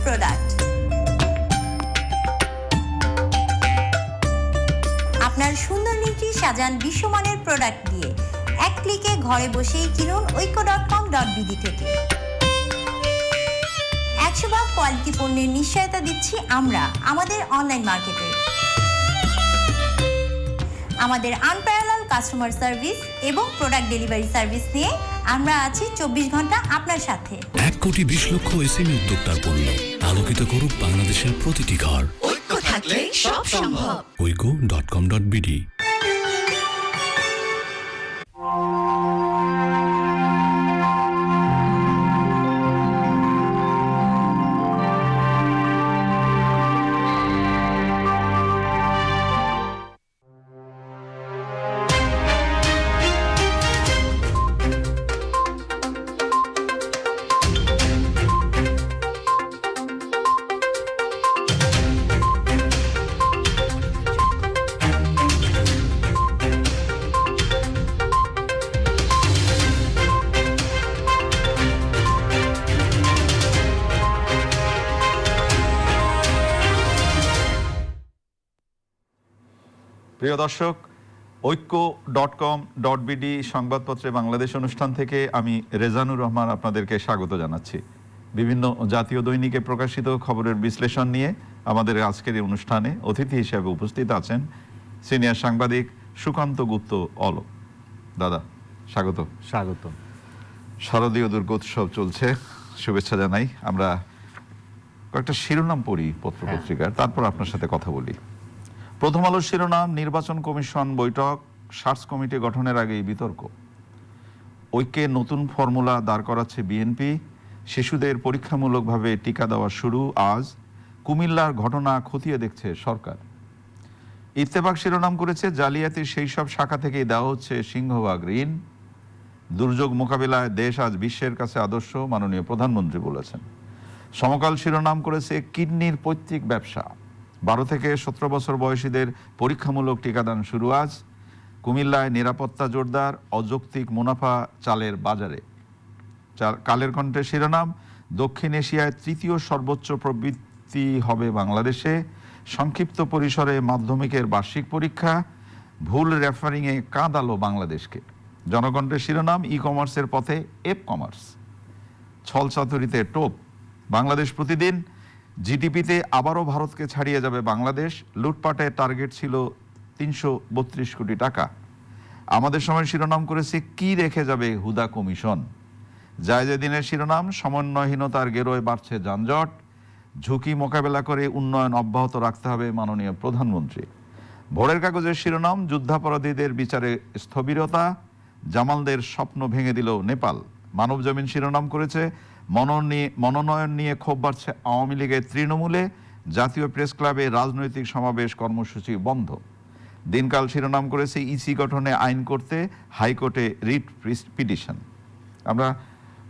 Product. আপনার সুন্দর নিচে সাজান বিশ্বমানের প্রোডাক্ট দিয়ে। এক ক্লিকে ঘরে বসেই কিনুন oiko.com.bd থেকে। 100% কোয়ালিটি পণ্যের নিশ্চয়তা দিচ্ছি আমরা আমাদের অনলাইন মার্কেটে। আমাদের আনপ্যারালাল কাস্টমার সার্ভিস এবং প্রোডাক্ট ডেলিভারি সার্ভিস নিয়ে আমরা আছি 24 ঘন্টা আপনার সাথে। 1,20,00,000 এসএমই উদ্যোক্তার পণ্য আলোকিত করুক বাংলাদেশের প্রতিটি ঘর। ঐক্য থাকলে সব সম্ভব। oiko.com.bd। প্রিয় দর্শক, ঐক্য.com.bd সংবাদপত্রে বাংলাদেশ অনুষ্ঠান থেকে আমি রেজানুর রহমান আপনাদেরকে স্বাগত জানাচ্ছি। বিভিন্ন জাতীয় দৈনিকে প্রকাশিত খবরের বিশ্লেষণ নিয়ে আমাদের আজকের এই অনুষ্ঠানে অতিথি হিসেবে উপস্থিত আছেন সিনিয়র সাংবাদিক সুকান্ত গুপ্ত অলোক। দাদা স্বাগত। স্বাগত। শারদীয় দুর্গোৎসব চলছে, শুভেচ্ছা জানাই। আমরা কয়েকটা শিরোনাম পড়ি পত্রপত্রিকার, তারপর আপনার সাথে কথা বলি। প্রথম আলোর শিরোনাম, নির্বাচন কমিশন বৈঠক, সার্চ কমিটি গঠনের আগেই বিতর্ক। ঐক্যে নতুন ফর্মুলা দাঁড় করাচ্ছে বিএনপি। শিশুদের পরীক্ষামূলকভাবে টিকা দেওয়া শুরু আজ। কুমিল্লার ঘটনা খতিয়ে দেখছে সরকার। ইত্তেফাক শিরোনাম করেছে, জালিয়াতির সেই সব শাখা থেকেই দেওয়া হচ্ছে সিংহভাগ ঋণ। দুর্যোগ মোকাবিলায় দেশ আজ বিশ্বের কাছে আদর্শ, মাননীয় প্রধানমন্ত্রী বলেছেন। সমকাল শিরোনাম করেছে, কিডনির পৈতৃক ব্যবসা। 12 থেকে 17 বছর বয়সীদের পরীক্ষামূলক টিকাদান শুরু আজ। কুমিল্লায় নিরাপত্তা জোরদার, অযৌক্তিক মুনাফা চালের বাজারে। কালের কণ্ঠে শিরোনাম, দক্ষিণ এশিয়ায় তৃতীয় সর্বোচ্চ প্রবৃদ্ধি হবে বাংলাদেশে। সংক্ষিপ্ত পরিসরে মাধ্যমিকের বার্ষিক পরীক্ষা, ভুল রেফারিংয়ে কাঁদালো বাংলাদেশকে। জনকণ্ঠের শিরোনাম, ই কমার্সের পথে এপ কমার্স। ছলচাতুরিতে টোপ। বাংলাদেশ প্রতিদিন, জিডিপিতে আবারও ভারতকে ছাড়িয়ে যাবে বাংলাদেশ। লুটপাটের টার্গেট ছিল 332 কোটি টাকা। আমাদের সময় শিরোনাম করেছে, কি রেখে যাবে হুদা কমিশন। জায়েদে দিনের শিরোনাম, সমন্বয়হীনতার গেরোয় বাড়ছে যানজট। ঝুঁকি মোকাবেলা করে উন্নয়ন অব্যাহত রাখতে হবে মাননীয় প্রধানমন্ত্রী। ভোরের কাগজের শিরোনাম, যুদ্ধাপরাধীদের বিচারে স্থবিরতা। জামালদের স্বপ্ন ভেঙে দিল নেপাল। মানবজমিন শিরোনাম করেছে, মনোনয়ন নিয়ে ক্ষোভ বাড়ছে আওয়ামী লীগের তৃণমূলে। জাতীয় প্রেস ক্লাবে রাজনৈতিক সমাবেশ কর্মসূচি বন্ধ। দিনকাল শিরোনাম করেছে, ইসি গঠনে আইন করতে হাইকোর্টে রিট পিটিশন। আমরা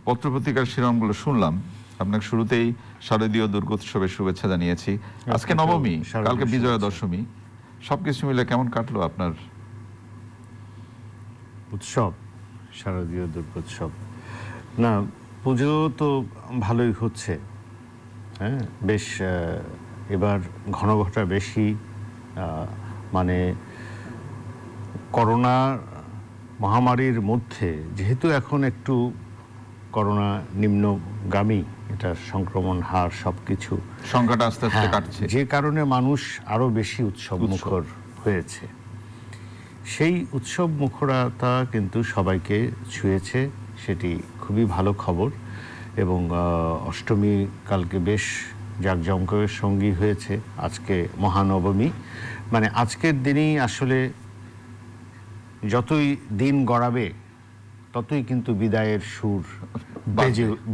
পত্রপত্রিকার শিরোনামগুলো শুনলাম। আপনাকে শুরুতেই শারদীয় দুর্গোৎসবের শুভেচ্ছা জানিয়েছি। আজকে নবমী, কালকে বিজয়া দশমী। সবকিছু মিলে কেমন কাটলো আপনার উৎসব, শারদীয় দুর্গোৎসব? না, পুজো তো ভালোই হচ্ছে। হ্যাঁ, বেশ এবার ঘনঘটা বেশি। মানে করোনা মহামারীর মধ্যে যেহেতু এখন একটু করোনা নিম্নগামী, এটা সংক্রমণ হার সবকিছু সংখ্যাটা আস্তে আস্তে কাটছে, যে কারণে মানুষ আরো বেশি উৎসব মুখর হয়েছে। সেই উৎসব মুখরতা কিন্তু সবাইকে ছুঁয়েছে, সেটি খুবই ভালো খবর। এবং অষ্টমী কালকে বেশ জাঁকজমকের সঙ্গী হয়েছে। আজকে মহানবমী, মানে আজকের দিনেই আসলে যতই দিন গড়াবে ততই কিন্তু বিদায়ের সুর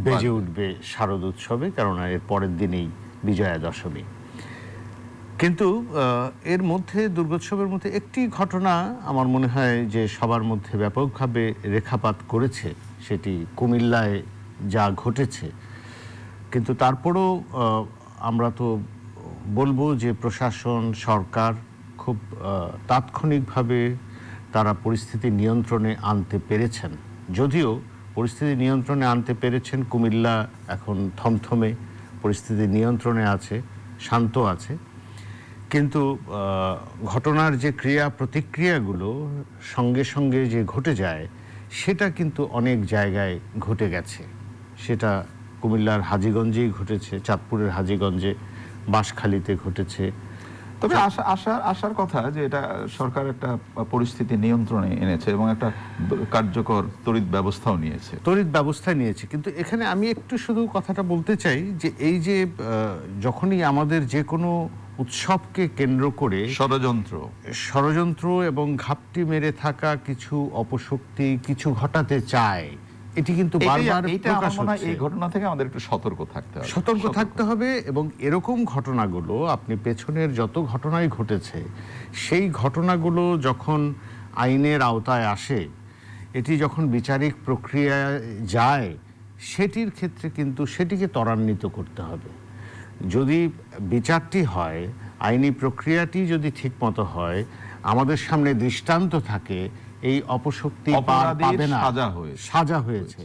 বেজে উঠবে শারদ উৎসবে, কেননা এর পরের দিনেই বিজয়া দশমী। কিন্তু এর মধ্যে দুর্গোৎসবের মধ্যে একটি ঘটনা আমার মনে হয় যে সবার মধ্যে ব্যাপকভাবে রেখাপাত করেছে, সেটি কুমিল্লায় যা ঘটেছে। কিন্তু তারপরও আমরা তো বলবো যে প্রশাসন, সরকার খুব তাৎক্ষণিকভাবে তারা পরিস্থিতি নিয়ন্ত্রণে আনতে পেরেছেন। যদিও পরিস্থিতি নিয়ন্ত্রণে আনতে পেরেছেন, কুমিল্লা এখন থমথমে, পরিস্থিতি নিয়ন্ত্রণে আছে, শান্ত আছে, কিন্তু ঘটনার যে ক্রিয়া প্রতিক্রিয়াগুলো সঙ্গে সঙ্গে যে ঘটে যায় সেটা কিন্তু অনেক জায়গায় ঘটে গেছে। সেটা কুমিল্লার হাজীগঞ্জেই ঘটেছে, চাঁদপুরের হাজীগঞ্জে, বাঁশখালীতে ঘটেছে। তবে আশার কথা যে এটা সরকার একটা পরিস্থিতি নিয়ন্ত্রণে এনেছে এবং একটা কার্যকর তড়িৎ ব্যবস্থাও নিয়েছে। কিন্তু এখানে আমি একটু শুধু কথাটা বলতে চাই যে এই যে যখনই আমাদের যে কোনো উৎসবকে কেন্দ্র করে ষড়যন্ত্র এবং ঘাপটি মেরে থাকা কিছু অপশক্তি কিছু ঘটাতে চায়, এটি কিন্তু বারবার প্রকাশ হচ্ছে। এই ঘটনা থেকে আমাদের একটু সতর্ক থাকতে হবে এবং এরকম ঘটনাগুলো আপনি পেছনের যত ঘটনাই ঘটেছে সেই ঘটনাগুলো যখন আইনের আওতায় আসে, এটি যখন বিচারিক প্রক্রিয়ায় যায়, সেটির ক্ষেত্রে কিন্তু সেটিকে ত্বরান্বিত করতে হবে। যদি বিচারটি হয়, আইনি প্রক্রিয়াটি যদি ঠিকমতো হয়, আমাদের সামনে দৃষ্টান্ত থাকে এই অপশক্তি পাবে না, সাজা হয়েছে,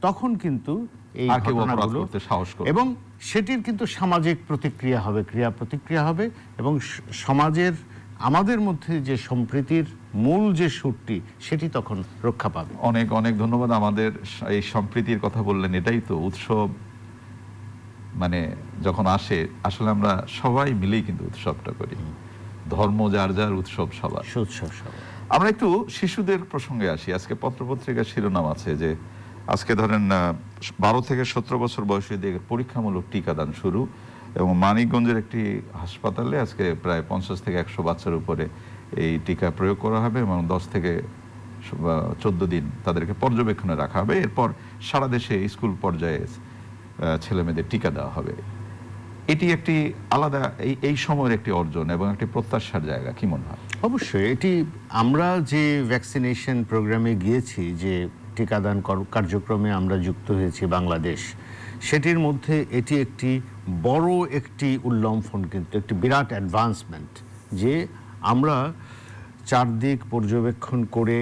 তখন কিন্তু এই ঘটনাগুলো এবং সেটির কিন্তু সামাজিক প্রতিক্রিয়া হবে, ক্রিয়া প্রতিক্রিয়া হবে এবং সমাজের আমাদের মধ্যে যে সম্প্রীতির মূল যে সুরটি সেটি তখন রক্ষা পাবে। অনেক অনেক ধন্যবাদ। আমাদের এই সম্প্রীতির কথা বললেন, এটাই তো উৎসব মানে যখন আসে আসলে আমরা সবাই মিলেই কিন্তু উৎসবটা করি, ধর্ম যার যার, উৎসব সবার। আমরা একটু শিশুদের প্রসঙ্গে আসি। আজকে পত্রপত্রিকার শিরোনাম আছে যে আজকে ধরেন 12 থেকে 17 বছর বয়সীদের পরীক্ষামূলক টিকাদান শুরু এবং মানিকগঞ্জের একটি হাসপাতালে আজকে প্রায় 50 থেকে 100 বাচ্চার উপরে এই টিকা প্রয়োগ করা হবে এবং 10 থেকে 14 দিন তাদেরকে পর্যবেক্ষণে রাখা হবে। এরপর সারা দেশে স্কুল পর্যায়ে ছেলে মেয়েদের টিকা দেওয়া হবে। এটি একটি আলাদা এই সময়ের একটি অর্জন এবং একটি প্রত্যাশার জায়গা, কি মনে হয়? অবশ্যই এটি আমরা যে ভ্যাকসিনেশন প্রোগ্রামে গিয়েছি, যে টিকাদান কার্যক্রমে আমরা যুক্ত হয়েছি বাংলাদেশ, সেটির মধ্যে এটি একটি বড় একটি উল্লম্ফন, কিন্তু একটি বিরাট অ্যাডভান্সমেন্ট যে আমরা চারদিক পর্যবেক্ষণ করে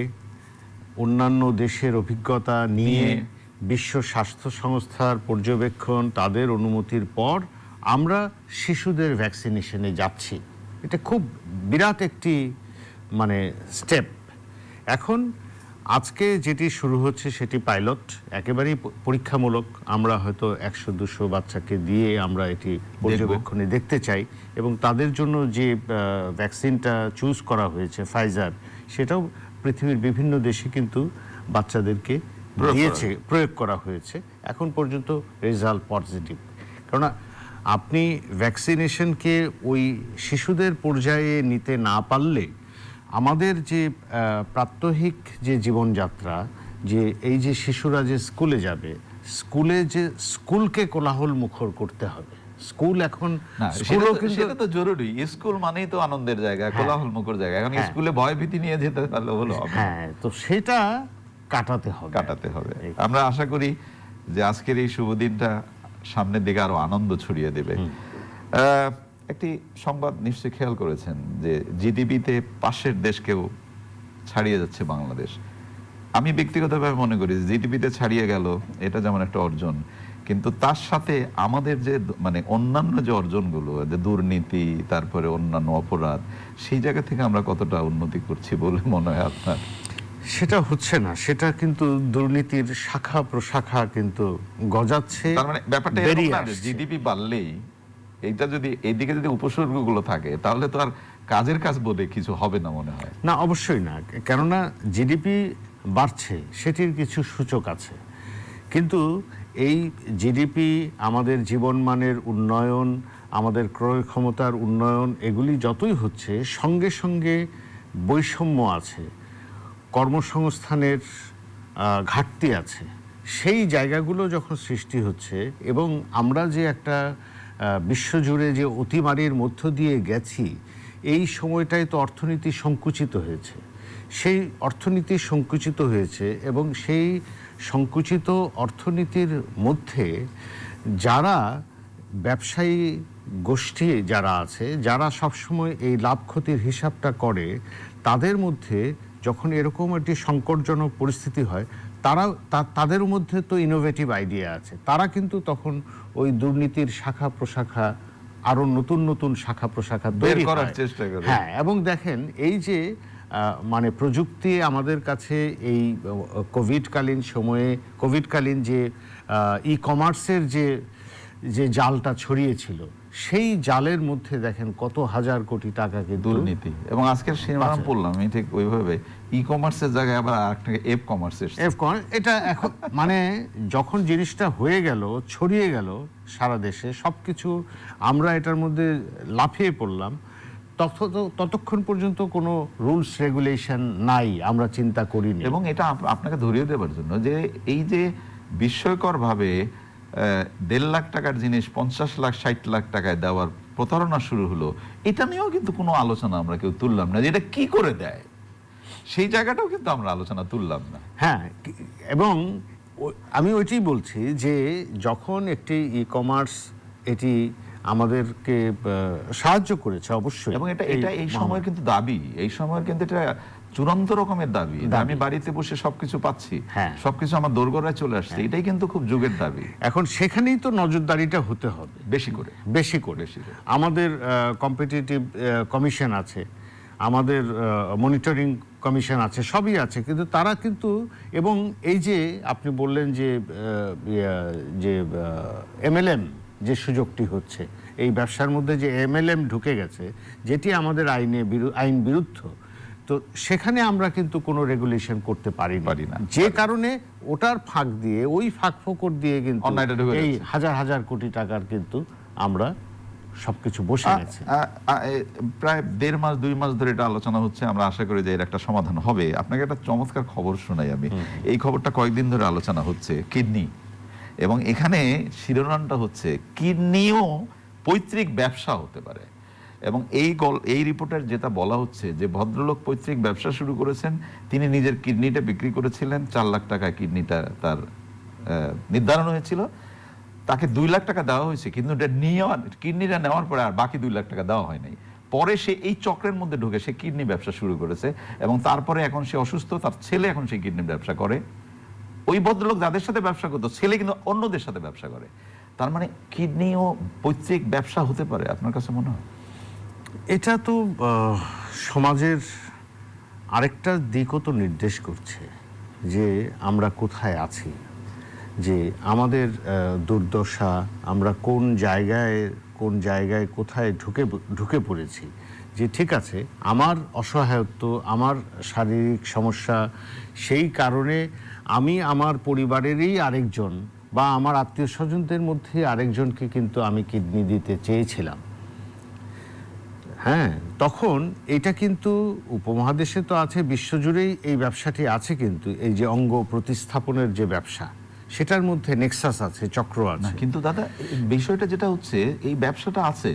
অন্যান্য দেশের অভিজ্ঞতা নিয়ে বিশ্ব স্বাস্থ্য সংস্থার পর্যবেক্ষণ, তাদের অনুমতির পর আমরা শিশুদের ভ্যাকসিনেশনে যাচ্ছি। এটা খুব বিরাট একটি মানে স্টেপ। এখন আজকে যেটি শুরু হচ্ছে সেটি পাইলট, একেবারেই পরীক্ষামূলক। আমরা হয়তো 100-200 বাচ্চাকে দিয়ে আমরা এটি পর্যবেক্ষণে দেখতে চাই এবং তাদের জন্য যে ভ্যাকসিনটা চুজ করা হয়েছে ফাইজার, সেটাও পৃথিবীর বিভিন্ন দেশে কিন্তু বাচ্চাদেরকে প্রয়োগ করা হয়েছে। এখন পর্যন্ত রেজাল্ট পজিটিভ। কেননা আপনি ভ্যাকসিনেশনকে ওই শিশুদের পর্যায়ে নিতে না পারলে আমাদের যে প্রাত্যহিক যে জীবনযাত্রা, যে এই যে শিশুরা যে স্কুলে যাবে, স্কুলকে কোলাহল মুখর করতে হবে। স্কুল এখন সেটা তো জরুরি, স্কুল মানেই তো আনন্দের জায়গা, কোলাহল মুখর জায়গা। এখন স্কুলে ভয় ভীতি নিয়ে যেতে পারলে হলো, হ্যাঁ, তো সেটা কাটাতে হবে। আমরা আশা করি যে আজকের এই শুভ দিনটা সামনের দিকে আরো আনন্দ ছড়িয়ে দেবে। একটি সংবাদ নিশ্চয়ই খেয়াল করেছেন যে জিডিপিতে পাশের দেশকেও ছাড়িয়ে যাচ্ছে বাংলাদেশ। আমি ব্যক্তিগতভাবে মনে করি জিডিপিতে ছাড়িয়ে গেল, এটা যেমন একটা অর্জন, কিন্তু তার সাথে আমাদের যে মানে অন্যান্য যে অর্জনগুলো, যে দুর্নীতি, তারপরে অন্যান্য অপরাধ, সেই জায়গা থেকে আমরা কতটা উন্নতি করছি বলে মনে হয় আপনার? সেটা হচ্ছে না, সেটা কিন্তু দুর্নীতির শাখা প্রশাখা কিন্তু গজাচ্ছে। তার মানে ব্যাপারটা এরকম না যে জিডিপি বাড়লেই, এইটা যদি এইদিকে যদি উপসর্গগুলো থাকে তাহলে তো আর কাজের কাজ বলে কিছু হবে না মনে হয়। না, অবশ্যই না। কেননা জিডিপি বাড়ছে, সেটির কিছু সূচক আছে, কিন্তু এই জিডিপি, আমাদের জীবনমানের উন্নয়ন, আমাদের ক্রয় ক্ষমতার উন্নয়ন, এগুলি যতই হচ্ছে, সঙ্গে সঙ্গে বৈষম্য আছে, কর্মসংস্থানের ঘাটতি আছে। সেই জায়গাগুলো যখন সৃষ্টি হচ্ছে এবং আমরা যে একটা বিশ্বজুড়ে যে অতিমারির মধ্য দিয়ে গেছি, এই সময়টাই তো অর্থনীতি সংকুচিত হয়েছে। সেই অর্থনীতি সংকুচিত হয়েছে এবং সেই সংকুচিত অর্থনীতির মধ্যে যারা ব্যবসায়ী গোষ্ঠী যারা আছে, যারা সবসময় এই লাভ ক্ষতির হিসাবটা করে, তাদের মধ্যে যখন এরকম একটি সংকটজনক পরিস্থিতি হয়, তাদের মধ্যে তো ইনোভেটিভ আইডিয়া আছে, তারা কিন্তু তখন ওই দুর্নীতির শাখা প্রশাখা আরো নতুন নতুন শাখা প্রশাখা বের তৈরি করার হয়। চেষ্টা করে। হ্যাঁ, এবং দেখেন এই যে মানে প্রযুক্তি আমাদের কাছে এই কোভিডকালীন সময়ে, কোভিডকালীন যে ই কমার্সের যে জালটা ছড়িয়েছিল, সেই জালের মধ্যে দেখেন কত হাজার কোটি টাকা কিন্তু দুর্নীতি। এবং আজকের শিরোনাম পড়লাম আমি ঠিক ওইভাবে, ই কমার্সের জায়গায় আবার আরেকটা এফ কমার্স এসেছে। এটা এখন মানে যখন জিনিসটা হয়ে গেল, ছড়িয়ে গেল সারা দেশে সবকিছু, আমরা এটার মধ্যে লাফিয়ে পড়লাম, ততক্ষণ পর্যন্ত কোনো রুলস রেগুলেশন নাই, আমরা চিন্তা করিনি। এবং এটা আপনাকে ধরিয়ে দেওয়ার জন্য যে এই যে বিস্ময়কর ভাবে 1.5 লাখ টাকার জিনিস 50 লাখ 60 লাখ টাকায় দেওয়ার প্রতারণা শুরু হলো, এটা নিয়েও কিন্তু কোনো আলোচনা আমরা কেউ তুললাম না, যে এটা কি করে দেয় সেই জায়গাটাও কিন্তু আমরা আলোচনা তুললাম না। হ্যাঁ, এবং আমি ওইটাই বলছি যে যখন একটি ই কমার্স এটি আমাদেরকে সাহায্য করেছে অবশ্যই, এবং এটা এই সময়ের কিন্তু দাবি, এই সময়ের কিন্তু এটা চূড়ান্ত রকমের দাবি, আমি বাড়িতে বসে সবকিছু পাচ্ছি, হ্যাঁ, সবকিছু আমার দোরগোড়ায় চলে আসছে, এটাই কিন্তু খুব যুগের দাবি। এখন সেখানেই তো নজরদারিটা হতে হবে বেশি করে। আমাদের কম্পিটিটিভ কমিশন আছে, আমাদের মনিটরিং কমিশন আছে, সবই আছে, কিন্তু তারা কিন্তু, এবং এই যে আপনি বললেন যে MLM যে সুযোগটি হচ্ছে, এই ব্যবসার মধ্যে যে MLM ঢুকে গেছে, যেটি আমাদের আইন বিরুদ্ধ, তো সেখানে আমরা কিন্তু কোনো রেগুলেশন করতে পারি না, যে কারণে ওটার ফাঁক দিয়ে, ওই ফাঁক ফোকর দিয়ে কিন্তু এই হাজার হাজার কোটি টাকার কিন্তু আমরা সবকিছু বসে গেছে। প্রায় 1.5 মাস 2 মাস ধরে এটা আলোচনা হচ্ছে, আমরা আশা করি যে এর একটা সমাধান হবে। আপনাকে একটা চমৎকার খবর শোনাই আমি, এই খবরটা কয়েকদিন ধরে আলোচনা হচ্ছে, কিডনি, এবং এখানে শিরোনামটা হচ্ছে কিডনিও পৈতৃক ব্যবসা হতে পারে। এবং এই রিপোর্টের যেটা বলা হচ্ছে যে ভদ্রলোক পৈতৃক ব্যবসা শুরু করেছেন, তিনি নিজের কিডনিটা বিক্রি করেছিলেন, 4 লাখ টাকায় কিডনিটা তার নির্ধারণ হয়েছিল, তাকে 2 লাখ টাকা দেওয়া হয়েছে, কিন্তু কিডনিটা নেওয়ার পরে আর বাকি 2 লাখ টাকা দেওয়া হয় নাই। পরে সে এই চক্রের মধ্যে ঢুকে সে কিডনি ব্যবসা শুরু করেছে, এবং তারপরে এখন সে অসুস্থ, তার ছেলে এখন সেই কিডনি ব্যবসা করে। ওই ভদ্রলোক যাদের সাথে ব্যবসা করতো, ছেলে কিন্তু অন্যদের সাথে ব্যবসা করে। তার মানে কিডনিও পৈতৃক ব্যবসা হতে পারে, আপনার কাছে মনে হয়? এটা তো সমাজের আরেকটা দিকও তো নির্দেশ করছে যে আমরা কোথায় আছি, যে আমাদের দুর্দশা, আমরা কোন জায়গায় কোথায় ঢুকে পড়েছি। যে ঠিক আছে, আমার অসহায়ত্ব, আমার শারীরিক সমস্যা, সেই কারণে আমি আমার পরিবারেরই আরেকজন বা আমার আত্মীয় স্বজনদের মধ্যে আরেকজনকে কিন্তু আমি কিডনি দিতে চেয়েছিলাম। হ্যাঁ, তখন এটা কিন্তু উপমহাদেশে তো আছে, বিশ্বজুড়েই এই ব্যবসাটি আছে, কিন্তু এই যে অঙ্গ প্রতিস্থাপনের যে ব্যবসা, সেটার মধ্যে নেক্সাস আছে, চক্র আছে। কিন্তু দাদা, বিষয়টা যেটা হচ্ছে, এই ব্যবসাটা আছে,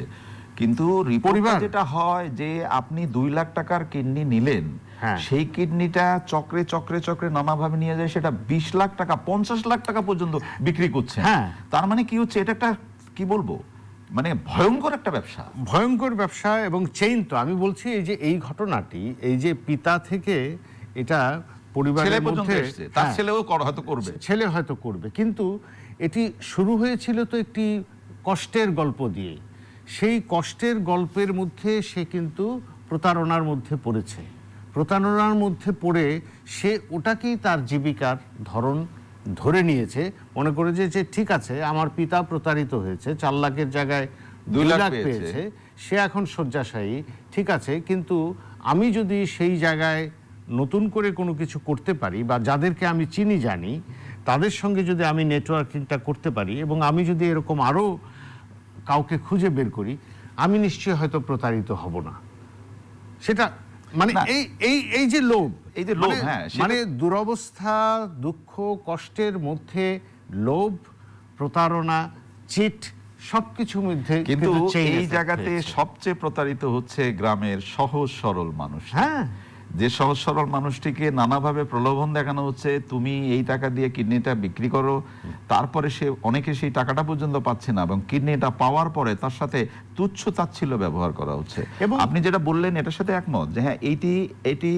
কিন্তু রিপোর্টে যেটা হয় যে আপনি 2 লাখ টাকার কিডনি নিলেন, সেই কিডনিটা চক্রে চক্রে চক্রে নানাভাবে নিয়ে যায়, সেটা 20 লাখ টাকা 50 লাখ টাকা পর্যন্ত বিক্রি করছে। তার মানে কি হচ্ছে, এটা একটা কি বলবো, মানে ভয়ঙ্কর একটা ব্যবসা, ভয়ঙ্কর ব্যবসা এবং চেইন। তো আমি বলছি এই যে এই ঘটনাটি, এই যে পিতা থেকে এটা পরিবারের মধ্যে, তার ছেলেও হয়তো করবে, ছেলে হয়তো করবে, কিন্তু এটি শুরু হয়েছিল তো একটি কষ্টের গল্প দিয়ে। সেই কষ্টের গল্পের মধ্যে সে কিন্তু প্রতারণার মধ্যে পড়েছে, প্রতারণার মধ্যে পড়ে সে ওটাকেই তার জীবিকার ধরন ধরে নিয়েছে, মনে করে যে ঠিক আছে, আমার পিতা প্রতারিত হয়েছে, 4 লাখের জায়গায় 2 লাখ পেয়েছে, সে এখন শয্যাশায়ী, ঠিক আছে, কিন্তু আমি যদি সেই জায়গায় নতুন করে কোনো কিছু করতে পারি, বা যাদেরকে আমি চিনি জানি তাদের সঙ্গে যদি আমি নেটওয়ার্কিংটা করতে পারি, এবং আমি যদি এরকম আরও কাউকে খুঁজে বের করি, আমি নিশ্চয়ই হয়তো প্রতারিত হব না। সেটা মানে এই যে লোভ, মানে দুরবস্থা, দুঃখ, কষ্টের মধ্যে লোভ, প্রতারণা, চিট, সবকিছু মধ্যে কিন্তু এই জায়গাতে সবচেয়ে প্রতারিত হচ্ছে গ্রামের সহজ সরল মানুষ। যে সহজ সরল মানুষটিকে নানাভাবে প্রলোভন দেখানো হচ্ছে, তুমি এই টাকা দিয়ে কিডনিটা বিক্রি করো, তারপরে অনেকে সেই টাকাটা পর্যন্ত পাচ্ছে না, এবং কিডনিটা পাওয়ার পরে তার সাথে তুচ্ছ তাচ্ছিল্য ব্যবহার করা হচ্ছে। এবং আপনি যেটা বললেন এটার সাথে একমত যে হ্যাঁ, এটি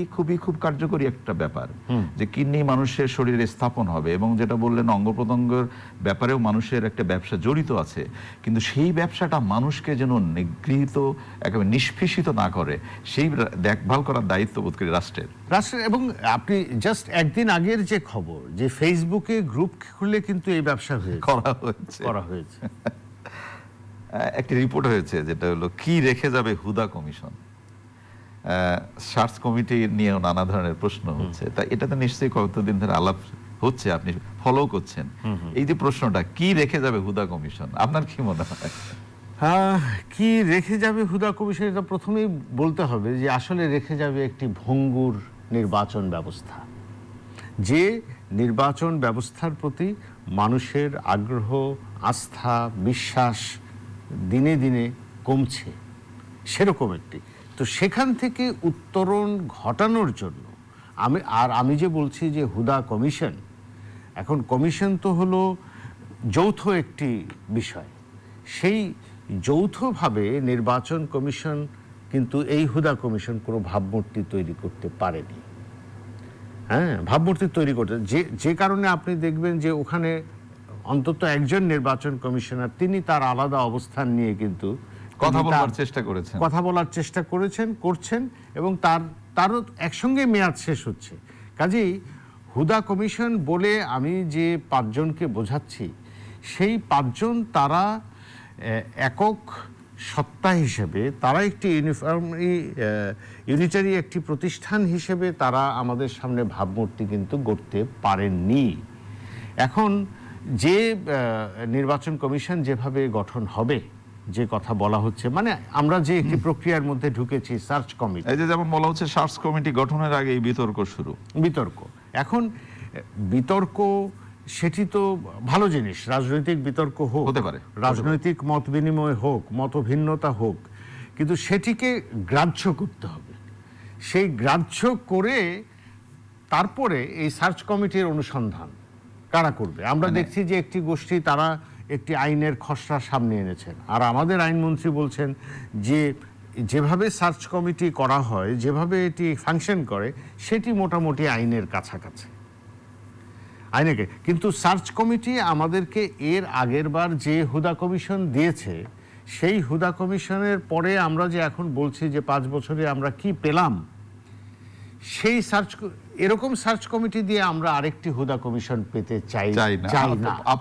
খুব কার্যকরী একটা ব্যাপার, যে কিডনি মানুষের শরীরে স্থাপন হবে, এবং যেটা বললেন অঙ্গ প্রত্যঙ্গের ব্যাপারেও মানুষের একটা ব্যবসা জড়িত আছে, কিন্তু সেই ব্যবসাটা মানুষকে যেন নিগৃহীত, একেবারে নিষ্পেষিত না করে, সেই দেখভাল করার দায়িত্ব বোধ করি রাষ্ট্রের। এবং আপনি জাস্ট একদিন আগের যে খবর, যে ফেসবুকে গ্রুপ খুলে কিন্তু এই ব্যবসা করা হয়েছে। একটি রিপোর্ট হয়েছে যেটা হলো কি রেখে যাবে হুদা কমিশন। সার্চ কমিটি নিয়েও নানা ধরনের প্রশ্ন হচ্ছে, তা এটা তো নিশ্চয়ই কতদিন ধরে আলাপ হচ্ছে, আপনি ফলো করছেন। এই যে প্রশ্নটা, কি রেখে যাবে হুদা কমিশন, আপনার কি মনে হয়? কি রেখে যাবে হুদা কমিশন, এটা প্রথমেই বলতে হবে যে আসলে রেখে যাবে একটি ভঙ্গুর নির্বাচন ব্যবস্থা, যে নির্বাচন ব্যবস্থার প্রতি মানুষের আগ্রহ, আস্থা, বিশ্বাস দিনে দিনে কমছে, সেরকম একটি। তো সেখান থেকে উত্তরণ ঘটানোর জন্য আমি যে বলছি যে হুদা কমিশন, এখন কমিশন তো হলো যৌথ একটি বিষয়, সেই যৌথভাবে নির্বাচন কমিশন কিন্তু এই হুদা কমিশন কোনো ভাবমূর্তি তৈরি করতে পারেনি। হ্যাঁ, ভাবমূর্তি তৈরি করতে যে কারণে আপনি দেখবেন যে ওখানে অন্তত একজন নির্বাচন কমিশনার, তিনি তার আলাদা অবস্থান নিয়ে কিন্তু কথা বলার চেষ্টা করছেন, এবং তারও একসঙ্গে মেয়াদ শেষ হচ্ছে। কাজেই হুদা কমিশন বলে আমি যে 5 জনকে বোঝাচ্ছি, সেই 5 জন তারা একক সত্তা হিসেবে, তারা একটি ইউনিটারি একটি প্রতিষ্ঠান হিসেবে তারা আমাদের সামনে ভাবমূর্তি কিন্তু গড়তে পারেননি। এখন যে নির্বাচন কমিশন যেভাবে গঠন হবে, যে কথা বলা হচ্ছে, মানে আমরা যে একটি প্রক্রিয়ার মধ্যে ঢুকেছি, সার্চ কমিটি, এই যে যেমন বলা হচ্ছে সার্চ কমিটি গঠনের আগে বিতর্ক শুরু। এখন বিতর্ক সেটি তো ভালো জিনিস, রাজনৈতিক বিতর্ক হতে পারে, রাজনৈতিক মত বিনিময় হোক, মতভিন্নতা হোক, কিন্তু সেটিকে গ্রাহ্য করতে হবে। সেই গ্রাহ্য করে তারপরে এই সার্চ কমিটির অনুসন্ধান কারা করবে। আমরা দেখছি যে একটি গোষ্ঠী, তারা একটি আইনের খসড়া সামনে এনেছেন, আর আমাদের আইনমন্ত্রী বলছেন যে যেভাবে সার্চ কমিটি করা হয়, যেভাবে এটি ফাংশন করে, সেটি মোটামুটি আইনের কাছাকাছি। কিন্তু সার্চ কমিটি আমাদেরকে এর আগের বার যে হুদা কমিশন দিয়েছে, সেই হুদা কমিশনের পরে আমরা যে এখন বলছি যে 5 বছরে আমরা কি পেলাম, সেই এরকম সার্চ কমিটি দিয়ে আমরা আরেকটি হুদা কমিশন পেতে চাই না।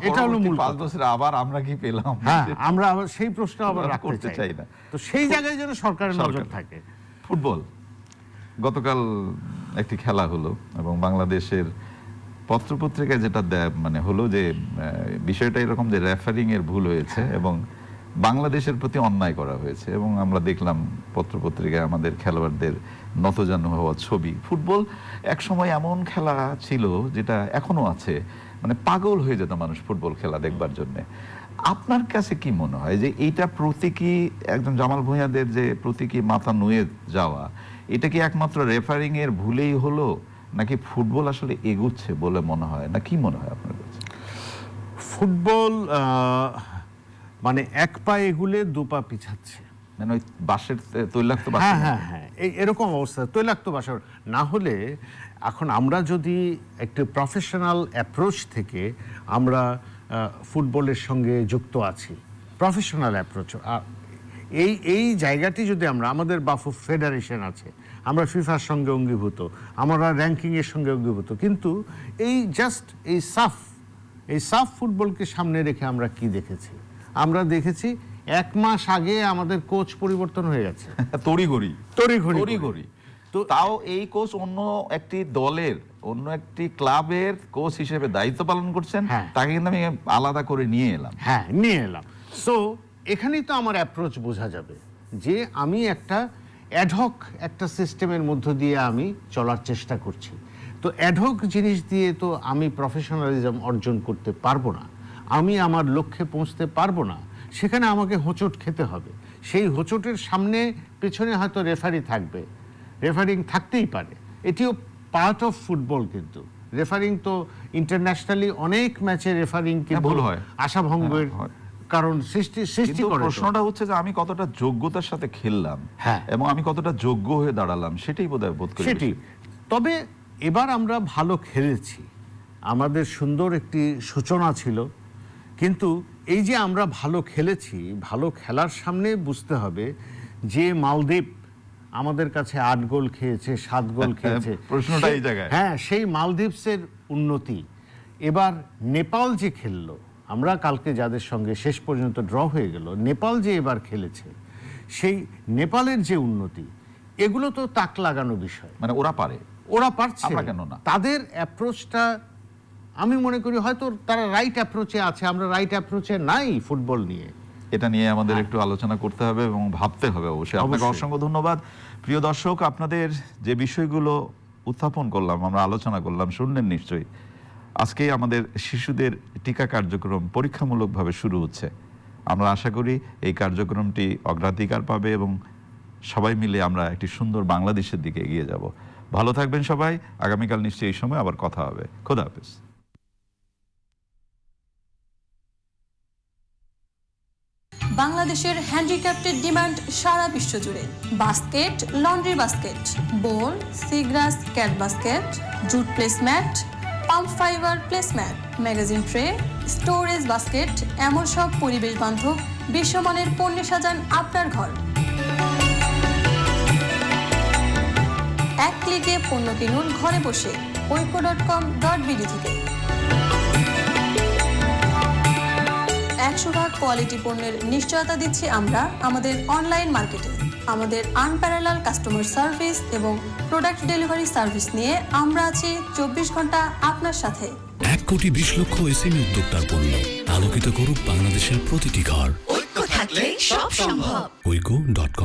এটা হলো মূল 5 বছরে আবার আমরা কি পেলাম, হ্যাঁ, আমরা আবার সেই প্রশ্ন আবার রাখতে চাই না। তো সেই জায়গায় যেন সরকারের নজর থাকে। ফুটবল, গতকাল একটি খেলা হলো, এবং বাংলাদেশের পত্রপত্রিকায় যেটা মানে হলো যে বিষয়টা এরকম যে রেফারিং এর ভুল হয়েছে এবং বাংলাদেশের প্রতি অন্যায় করা হয়েছে, এবং আমরা দেখলাম পত্রপত্রিকায় আমাদের খেলোয়াড়দের নতজানু হওয়ার ছবি। ফুটবল এক সময় এমন খেলা ছিল যেটা এখনো আছে, মানে পাগল হয়ে যেত মানুষ ফুটবল খেলা দেখবার জন্য। আপনার কাছে কি মনে হয় যে এইটা প্রতীকী, একজন জামাল ভূঁইয়াদের যে প্রতীকী মাথা নুয়ে যাওয়া, এটা কি একমাত্র রেফারিং এর ভুলেই হলো, নাকি ফুটবল আসলে এগুচ্ছে বলে মনে হয়, না কি মনে হয় আপনার কাছে? ফুটবল মানে এক পা এগুলে 2 পা পিছাচ্ছে, মানে ওই বাঁশের তৈলাক্ত বাঁশ, হ্যাঁ, এরকম অবস্থা, তৈলাক্ত বাঁশের না হলে। এখন আমরা যদি একটি প্রফেশনাল অ্যাপ্রোচ থেকে আমরা ফুটবলের সঙ্গে যুক্ত আছি, প্রফেশনাল অ্যাপ্রোচ, এই জায়গাটি যদি আমাদের বাফু ফেডারেশন আছে, আমরা ফিফার সঙ্গে অঙ্গীভূত, আমরা র্যাঙ্কিংয়ের সঙ্গে অঙ্গীভূত, কিন্তু এই জাস্ট এই সাফ ফুটবলকে সামনে রেখে আমরা কি দেখেছি? আমরা দেখেছি 1 মাস আগে আমাদের কোচ পরিবর্তন হয়ে গেছে, তড়িঘড়ি। তো তাও এই কোচ অন্য একটি দলের, অন্য একটি ক্লাবের কোচ হিসেবে দায়িত্ব পালন করছেন, তাকে কিন্তু আমি আলাদা করে নিয়ে এলাম। সো এখানেই তো আমার অ্যাপ্রোচ বোঝা যাবে যে আমি একটা অ্যাডহক একটা সিস্টেমের মধ্য দিয়ে আমি চলার চেষ্টা করছি। তো অ্যাডহক জিনিস দিয়ে তো আমি প্রফেশনালিজম অর্জন করতে পারবো না, আমি আমার লক্ষ্যে পৌঁছতে পারবো না। সেখানে আমাকে হোঁচট খেতে হবে। সেই হোঁচটের সামনে পেছনে হয়তো রেফারি থাকবে, রেফারিং থাকতেই পারে, এটিও পার্ট অফ ফুটবল। কিন্তু রেফারিং তো ইন্টারন্যাশনালি অনেক ম্যাচে রেফারিং কিন্তু ভুল হয়, আশাভঙ্গের হয়। কারণ সৃষ্টি কিন্তু করে। প্রশ্নটা হচ্ছে যে আমি কতটা যোগ্যতার সাথে খেললাম হ্যাঁ। এবং আমি কতটা যোগ্য হয়ে দাঁড়ালাম, সেটাই বোধহয় বোধ করি সেটি। তবে এবার আমরা ভালো খেলেছি, আমাদের সুন্দর একটি সূচনা ছিল, কিন্তু এই যে আমরা ভালো খেলেছি, ভালো খেলার সামনে বুঝতে হবে যে মালদ্বীপ আমাদের কাছে 8 গোল খেয়েছে, 7 গোল খেয়েছে, প্রশ্নটা এই জায়গায়। হ্যাঁ, সেই মালদ্বীপসের উন্নতি। এবার নেপাল যে খেললো, আমরা কালকে যাদের সঙ্গে শেষ পর্যন্ত ড্র হয়ে গেল, নেপাল যে এবার খেলেছে, সেই নেপালের যে উন্নতি, এগুলো তো তাক লাগানো বিষয়। মানে ওরা পারে, ওরা পারছে, আমরা কেন না? তাদের অ্যাপ্রোচটা আমি মনে করি হয়তো তারা রাইট অ্যাপ্রোচে আছে, আমরা রাইট অ্যাপ্রোচে নাই ফুটবল নিয়ে। এটা নিয়ে আমাদের একটু আলোচনা করতে হবে এবং ভাবতে হবে অবশ্যই। আপনাকে অবশ্যই। অসংখ্য ধন্যবাদ। প্রিয় দর্শক, আপনাদের যে বিষয়গুলো উত্থাপন করলাম, আমরা আলোচনা করলাম, শুনলেন নিশ্চয়ই। আজকেই আমাদের শিশুদের টিকা কার্যক্রম পরীক্ষামূলকভাবে শুরু হচ্ছে। আমরা আশা করি এই কার্যক্রমটি অগ্রাধিকার পাবে এবং সবাই মিলে আমরা একটি সুন্দর বাংলাদেশের দিকে এগিয়ে যাব। ভালো থাকবেন সবাই। আগামীকাল নিশ্চয়ই এই সময় আবার কথা হবে। খোদা হাফেজ। বাংলাদেশের হ্যান্ডিক্রাফটের ডিমান্ড সারা বিশ্ব জুড়ে। Basket, laundry basket, bowl, seagrass cat basket, jute placemat, পাম্প fibre placemat, magazine tray, storage basket, এমন সব পরিবেশ বান্ধব বিশ্বমানের পণ্যে সাজান আপনার ঘর। এক ক্লিকে পণ্য কিনুন ঘরে বসে oiko.com.bd থেকে। 100% কোয়ালিটি পণ্যের নিশ্চয়তা দিচ্ছি আমরা আমাদের অনলাইন মার্কেটে। আমাদের আনপ্যারালাল কাস্টমার সার্ভিস এবং প্রোডাক্ট ডেলিভারি সার্ভিস নিয়ে আমরা আছি 24 ঘন্টা আপনার সাথে। 1,20,00,000 এসএমই উদ্যোক্তার পণ্য আলোকিত করুক বাংলাদেশের প্রতিটি ঘর। ঐক্য থাকলে সব সম্ভব। oiko.com